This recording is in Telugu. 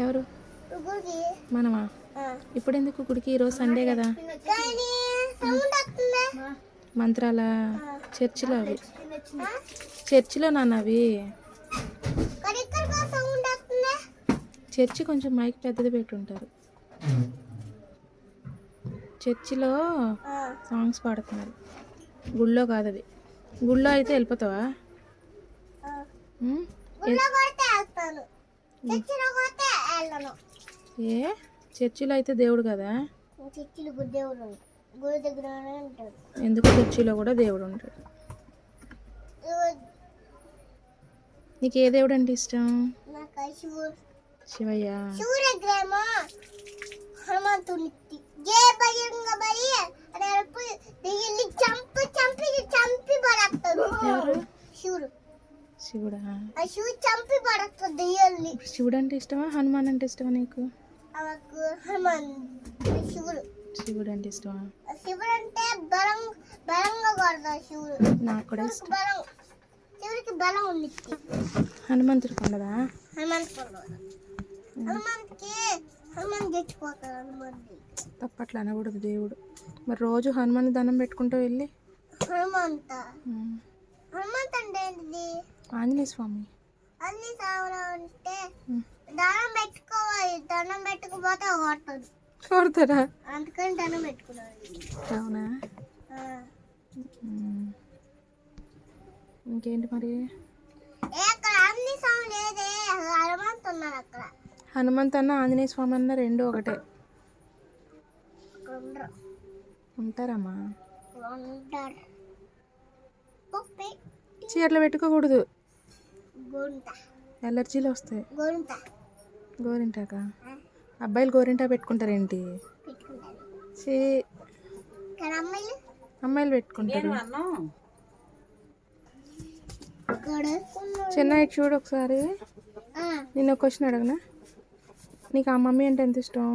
ఎవరు? మనమా? ఇప్పుడు ఎందుకు గుడికి? ఈరోజు సండే కదా. మంత్రాల చర్చిలో అవి, చర్చిలో నాన్న అవి. చర్చి కొంచెం మైక్ పెద్దది పెట్టుంటారు. చర్చిలో సాంగ్స్ పాడుతున్నారు, గుళ్ళో కాదు అవి. గుళ్ళో అయితే వెళ్ళిపోతావా? ఏ చర్చిలో అయితే దేవుడు కదా. ఎందుకు చర్చిలో కూడా దేవుడు ఉంటాడు. నీకు ఏ దేవుడు అంటే ఇష్టం? శివయ్య. శివుడా? శివుడు అంటే ఇష్టమా, హనుమాన్ అంటే ఇష్టమా నీకు? శివుడు అంటే ఇష్టమా? నాకు కూడా ఇష్టం. హనుమంతుడు ఉండదా? తప్పట్లా అనకూడదు దేవుడు. మరి రోజు హనుమాన్ దండం పెట్టుకుంటూ వెళ్ళి. ఆంజనేయ స్వామి. కొడతారా? అవునా? ఇంకేంటి మరి? హనుమంత్ అన్న ఆంజనేయ స్వామి అన్న రెండు ఒకటే ఉంటారమ్మా. చీరలు పెట్టుకోకూడదు, ఎలర్జీలు వస్తాయి. గోరింటాక అబ్బాయిలు గోరింటా పెట్టుకుంటారేంటి? అమ్మాయిలు పెట్టుకుంటారు. చెన్నై చూడు ఒకసారి. నేను ఒక క్వశ్చన్ అడగనా? నీకు ఆ మమ్మీ అంటే ఎంత ఇష్టం?